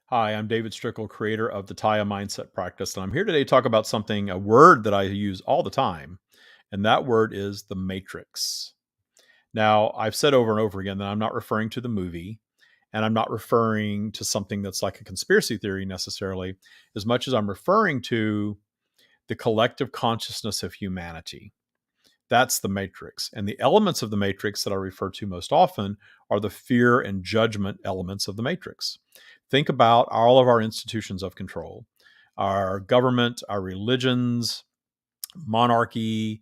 Hi, I'm David Strickel, creator of the TYA Mindset Practice, and I'm here today to talk about a word that I use all the time, and that word is the matrix. Now, I've said over and over again that I'm not referring to the movie, and I'm not referring to something that's like a conspiracy theory necessarily, as much as I'm referring to the collective consciousness of humanity. That's the matrix. And the elements of the matrix that I refer to most often are the fear and judgment elements of the matrix. Think about all of our institutions of control, our government, our religions, monarchy,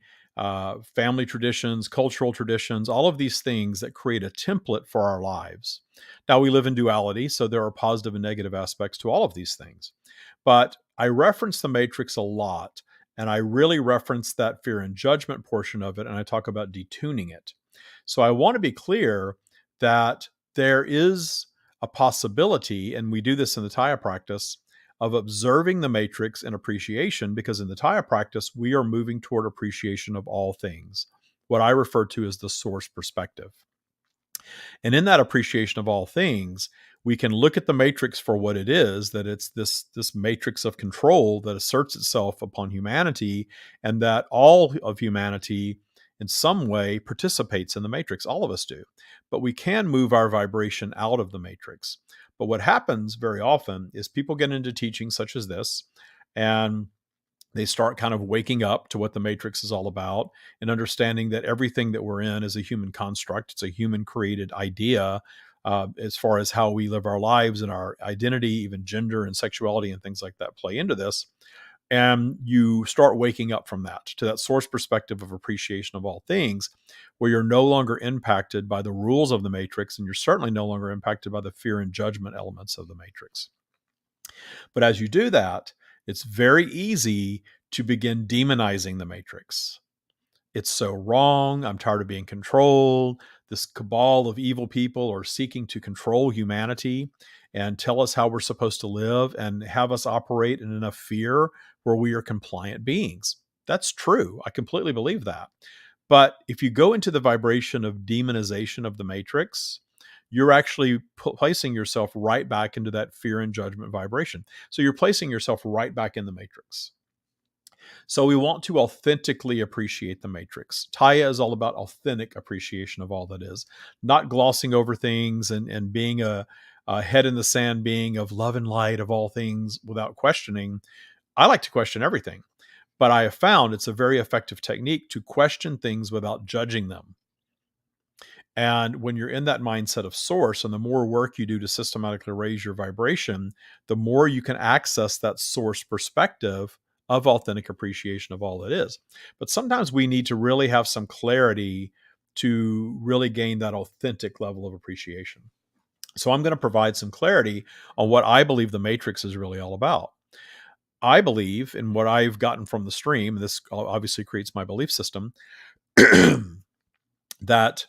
family traditions, cultural traditions, all of these things that create a template for our lives. Now, we live in duality, so there are positive and negative aspects to all of these things. But I reference the matrix a lot, and I really reference that fear and judgment portion of it, and I talk about detuning it. So I want to be clear that there is a possibility, and we do this in the TYA practice, of observing the matrix and appreciation, because in the TYA practice, we are moving toward appreciation of all things, what I refer to as the source perspective. And in that appreciation of all things, we can look at the matrix for what it is, that it's this matrix of control that asserts itself upon humanity, and that all of humanity in some way participates in the matrix. All of us do. But we can move our vibration out of the matrix. But what happens very often is people get into teaching such as this, and they start kind of waking up to what the matrix is all about and understanding that everything that we're in is a human construct. It's a human created idea, as far as how we live our lives and our identity, even gender and sexuality and things like that play into this. And you start waking up from that to that source perspective of appreciation of all things, where you're no longer impacted by the rules of the matrix, and you're certainly no longer impacted by the fear and judgment elements of the matrix. But as you do that, it's very easy to begin demonizing the matrix. It's so wrong. I'm tired of being controlled. This cabal of evil people are seeking to control humanity and tell us how we're supposed to live and have us operate in enough fear where we are compliant beings. That's true. I completely believe that. But if you go into the vibration of demonization of the matrix, you're actually placing yourself right back into that fear and judgment vibration. So you're placing yourself right back in the matrix. So we want to authentically appreciate the matrix. TYA is all about authentic appreciation of all that is, not glossing over things and being a head in the sand being of love and light of all things without questioning. I like to question everything, but I have found it's a very effective technique to question things without judging them. And when you're in that mindset of source, and the more work you do to systematically raise your vibration, the more you can access that source perspective of authentic appreciation of all that is. But sometimes we need to really have some clarity to really gain that authentic level of appreciation. So I'm going to provide some clarity on what I believe the matrix is really all about. I believe in what I've gotten from the stream. This obviously creates my belief system that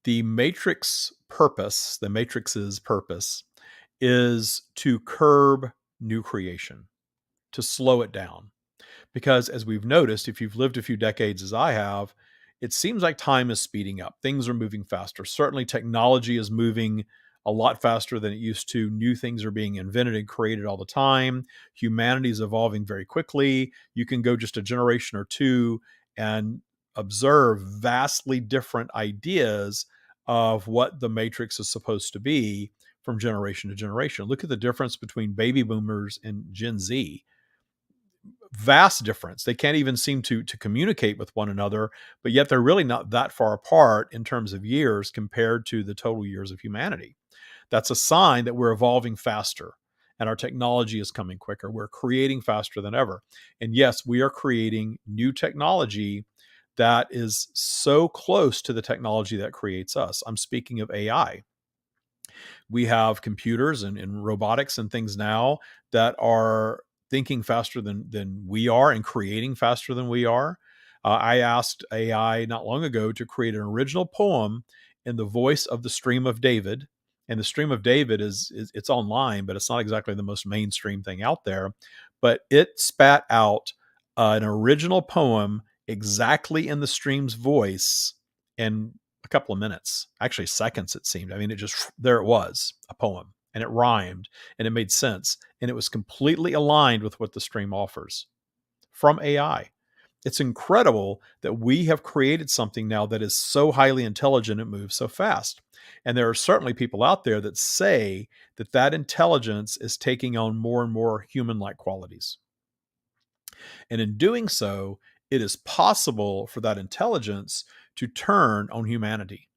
the matrix's purpose is to curb new creation, to slow it down. Because as we've noticed, if you've lived a few decades as I have, it seems like time is speeding up. Things are moving faster. Certainly technology is moving a lot faster than it used to. New things are being invented and created all the time. Humanity is evolving very quickly. You can go just a generation or two and observe vastly different ideas of what the matrix is supposed to be from generation to generation. Look at the difference between baby boomers and Gen Z. Vast difference. They can't even seem to communicate with one another, but yet they're really not that far apart in terms of years compared to the total years of humanity. That's a sign that we're evolving faster and our technology is coming quicker. We're creating faster than ever. And yes, we are creating new technology that is so close to the technology that creates us. I'm speaking of AI. We have computers and robotics and things now that are thinking faster than we are and creating faster than we are. I asked AI not long ago to create an original poem in the voice of the Stream of David. And the Stream of David is it's online, but it's not exactly the most mainstream thing out there. But it spat out an original poem exactly in the stream's voice in a couple of minutes, actually seconds, it seemed. I mean, there it was, a poem. and it rhymed and it made sense and it was completely aligned with what the stream offers from AI. It's incredible that we have created something now that is so highly intelligent, it moves so fast. And there are certainly people out there that say that that intelligence is taking on more and more human-like qualities. And in doing so, it is possible for that intelligence to turn on humanity.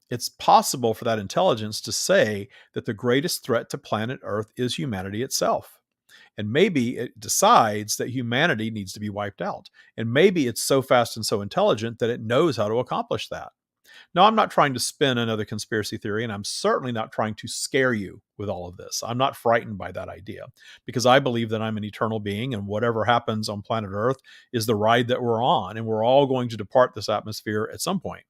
It's possible for that intelligence to say that the greatest threat to planet Earth is humanity itself. And maybe it decides that humanity needs to be wiped out. And maybe it's so fast and so intelligent that it knows how to accomplish that. Now, I'm not trying to spin another conspiracy theory, and I'm certainly not trying to scare you with all of this. I'm not frightened by that idea because I believe that I'm an eternal being, and whatever happens on planet Earth is the ride that we're on, and we're all going to depart this atmosphere at some point.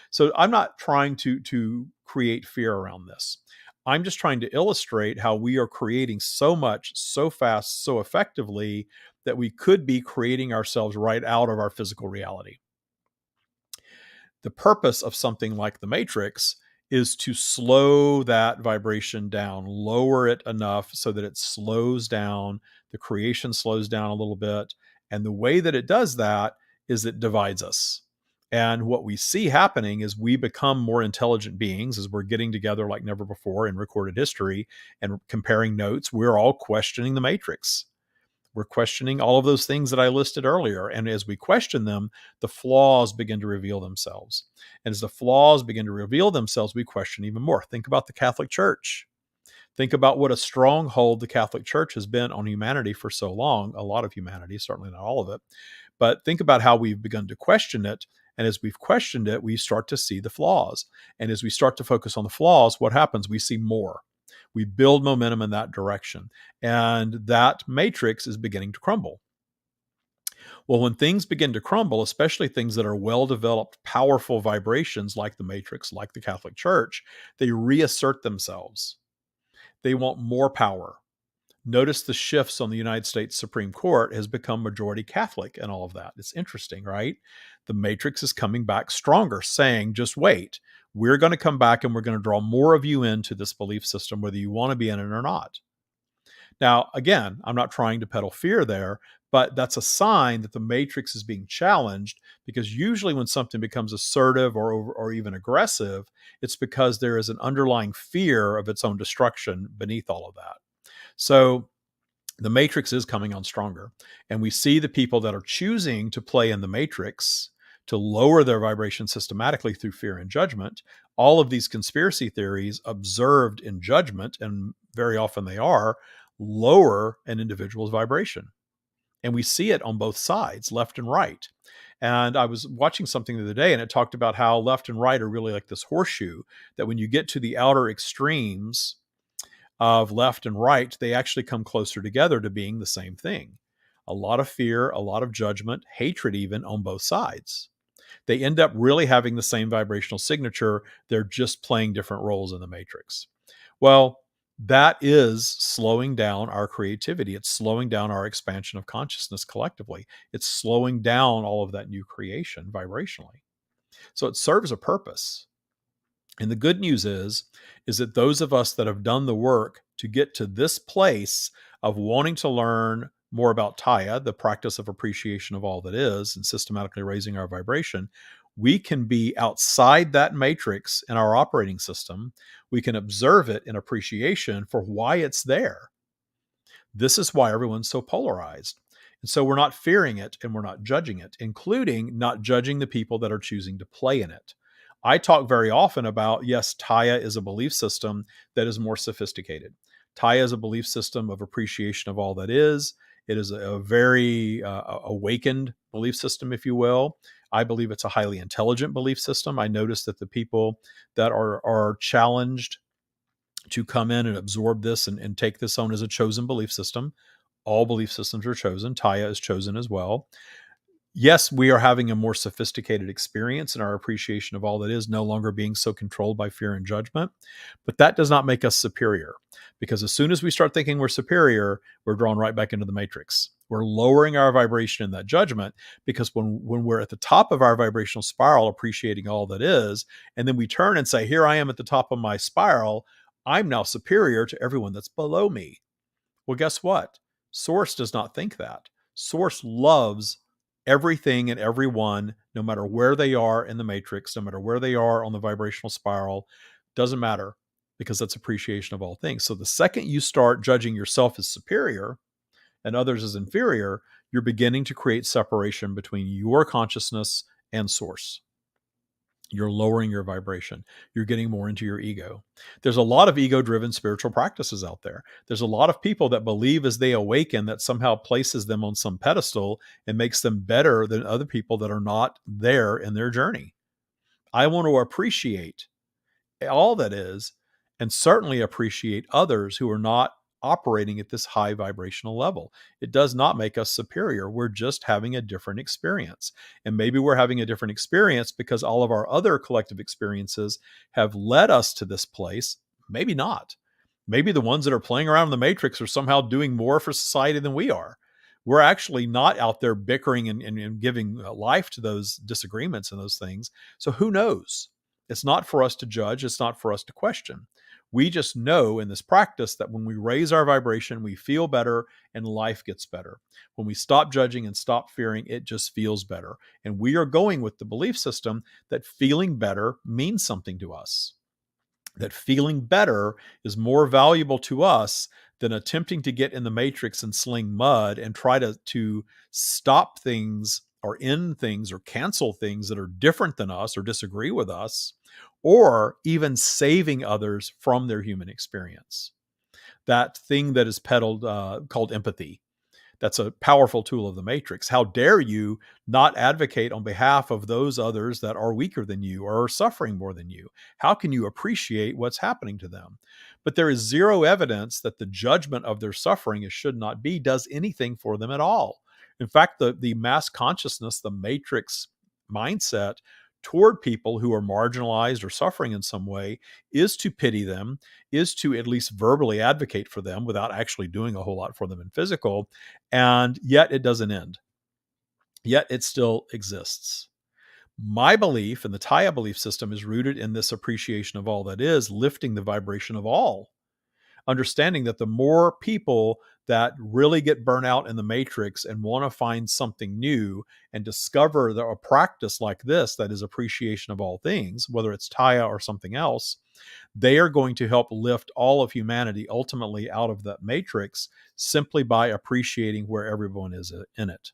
So I'm not trying to create fear around this. I'm just trying to illustrate how we are creating so much, so fast, so effectively that we could be creating ourselves right out of our physical reality. The purpose of something like the Matrix is to slow that vibration down, lower it enough so that it slows down, the creation slows down a little bit. And the way that it does that is it divides us. And what we see happening is we become more intelligent beings as we're getting together like never before in recorded history and comparing notes. We're all questioning the Matrix. We're questioning all of those things that I listed earlier. And as we question them, the flaws begin to reveal themselves. And as the flaws begin to reveal themselves, we question even more. Think about the Catholic Church. Think about what a stronghold the Catholic Church has been on humanity for so long, a lot of humanity, certainly not all of it. But think about how we've begun to question it. And as we've questioned it, we start to see the flaws. And as we start to focus on the flaws, what happens? We see more. We build momentum in that direction. And that matrix is beginning to crumble. Well, when things begin to crumble, especially things that are well-developed, powerful vibrations like the matrix, like the Catholic Church, they reassert themselves. They want more power. Notice the shifts on the United States Supreme Court has become majority Catholic and all of that. It's interesting, right? The matrix is coming back stronger, saying, just wait. We're going to come back and we're going to draw more of you into this belief system, whether you want to be in it or not. Now, again, I'm not trying to peddle fear there, but that's a sign that the matrix is being challenged because usually when something becomes assertive or even aggressive, it's because there is an underlying fear of its own destruction beneath all of that. So the matrix is coming on stronger. And we see the people that are choosing to play in the matrix to lower their vibration systematically through fear and judgment. All of these conspiracy theories observed in judgment, and very often they are, lower an individual's vibration. And we see it on both sides, left and right. And I was watching something the other day and it talked about how left and right are really like this horseshoe, that when you get to the outer extremes of left and right, they actually come closer together to being the same thing. A lot of fear, a lot of judgment, hatred even on both sides. They end up really having the same vibrational signature. They're just playing different roles in the matrix. Well, that is slowing down our creativity. It's slowing down our expansion of consciousness collectively. It's slowing down all of that new creation vibrationally. So it serves a purpose. And the good news is that those of us that have done the work to get to this place of wanting to learn more about TYA, the practice of appreciation of all that is, and systematically raising our vibration, we can be outside that matrix in our operating system. We can observe it in appreciation for why it's there. This is why everyone's so polarized. And so we're not fearing it and we're not judging it, including not judging the people that are choosing to play in it. I talk very often about, yes, TYA is a belief system that is more sophisticated. TYA is a belief system of appreciation of all that is. It is a very awakened belief system, if you will. I believe it's a highly intelligent belief system. I notice that the people that are challenged to come in and absorb this and take this on as a chosen belief system. All belief systems are chosen. TYA is chosen as well. Yes, we are having a more sophisticated experience in our appreciation of all that is, no longer being so controlled by fear and judgment. But that does not make us superior, because as soon as we start thinking we're superior, we're drawn right back into the matrix. We're lowering our vibration in that judgment, because when we're at the top of our vibrational spiral, appreciating all that is, and then we turn and say, here I am at the top of my spiral, I'm now superior to everyone that's below me. Well, guess what? Source does not think that. Source loves everything and everyone, no matter where they are in the matrix, no matter where they are on the vibrational spiral. Doesn't matter, because that's appreciation of all things. So the second you start judging yourself as superior and others as inferior, you're beginning to create separation between your consciousness and source. You're lowering your vibration. You're getting more into your ego. There's a lot of ego-driven spiritual practices out there. There's a lot of people that believe as they awaken that somehow places them on some pedestal and makes them better than other people that are not there in their journey. I want to appreciate all that is, and certainly appreciate others who are not operating at this high vibrational level. It does not make us superior. We're just having a different experience. And maybe we're having a different experience because all of our other collective experiences have led us to this place. Maybe not. Maybe the ones that are playing around in the matrix are somehow doing more for society than we are. We're actually not out there bickering and giving life to those disagreements and those things. So who knows? It's not for us to judge. It's not for us to question. We just know in this practice that when we raise our vibration, we feel better and life gets better. When we stop judging and stop fearing, it just feels better. And we are going with the belief system that feeling better means something to us, that feeling better is more valuable to us than attempting to get in the matrix and sling mud and try to stop things or end things or cancel things that are different than us or disagree with us, or even saving others from their human experience. That thing that is peddled called empathy. That's a powerful tool of the matrix. How dare you not advocate on behalf of those others that are weaker than you or are suffering more than you? How can you appreciate what's happening to them? But there is zero evidence that the judgment of their suffering, as should not be, does anything for them at all. In fact, the mass consciousness, the matrix mindset toward people who are marginalized or suffering in some way is to pity them, is to at least verbally advocate for them without actually doing a whole lot for them in physical. And yet it doesn't end. Yet it still exists. My belief and the TYA belief system is rooted in this appreciation of all that is, lifting the vibration of all. Understanding that the more people that really get burnt out in the matrix and want to find something new and discover a practice like this that is appreciation of all things, whether it's TYA or something else, they are going to help lift all of humanity ultimately out of that matrix simply by appreciating where everyone is in it.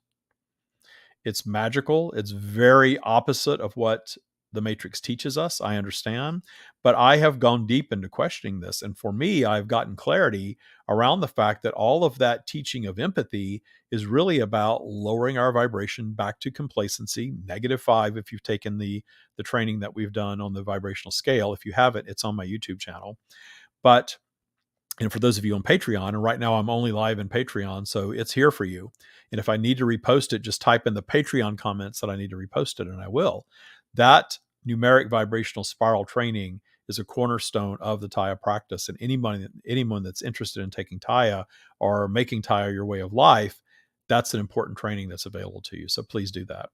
It's magical. It's very opposite of what the matrix teaches us. I understand, but I have gone deep into questioning this. And for me, I've gotten clarity around the fact that all of that teaching of empathy is really about lowering our vibration back to complacency, -5 if you've taken the training that we've done on the vibrational scale. If you haven't, it's on my YouTube channel. But and for those of you on Patreon, and right now I'm only live in Patreon, so it's here for you. And if I need to repost it, just type in the Patreon comments that I need to repost it, and I will. That numeric vibrational spiral training is a cornerstone of the TYA practice. And anyone that's interested in taking TYA or making TYA your way of life, that's an important training that's available to you. So please do that.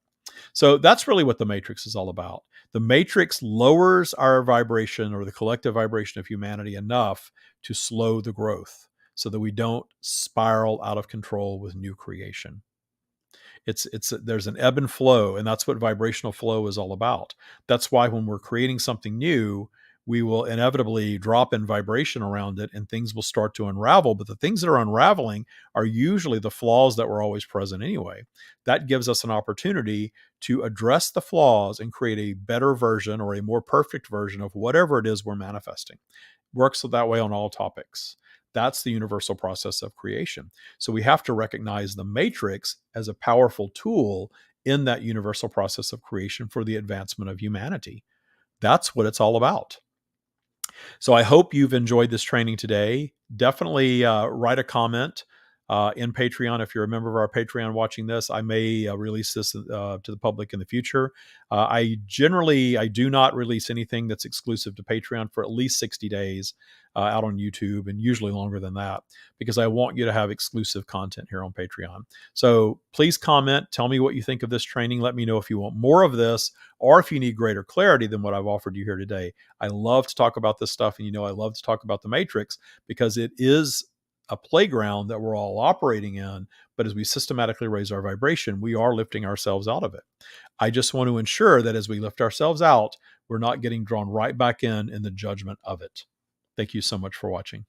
So that's really what the matrix is all about. The matrix lowers our vibration or the collective vibration of humanity enough to slow the growth so that we don't spiral out of control with new creation. There's an ebb and flow, and that's what vibrational flow is all about. That's why when we're creating something new, we will inevitably drop in vibration around it and things will start to unravel. But the things that are unraveling are usually the flaws that were always present anyway. That gives us an opportunity to address the flaws and create a better version or a more perfect version of whatever it is we're manifesting. Works that way on all topics. That's the universal process of creation. So we have to recognize the matrix as a powerful tool in that universal process of creation for the advancement of humanity. That's what it's all about. So I hope you've enjoyed this training today. Definitely write a comment in Patreon. If you're a member of our Patreon watching this, I may release this to the public in the future. I do not release anything that's exclusive to Patreon for at least 60 days out on YouTube, and usually longer than that, because I want you to have exclusive content here on Patreon. So please comment, tell me what you think of this training. Let me know if you want more of this, or if you need greater clarity than what I've offered you here today. I love to talk about this stuff, and I love to talk about the matrix, because it is a playground that we're all operating in. But as we systematically raise our vibration, we are lifting ourselves out of it. I just want to ensure that as we lift ourselves out, we're not getting drawn right back in the judgment of it. Thank you so much for watching.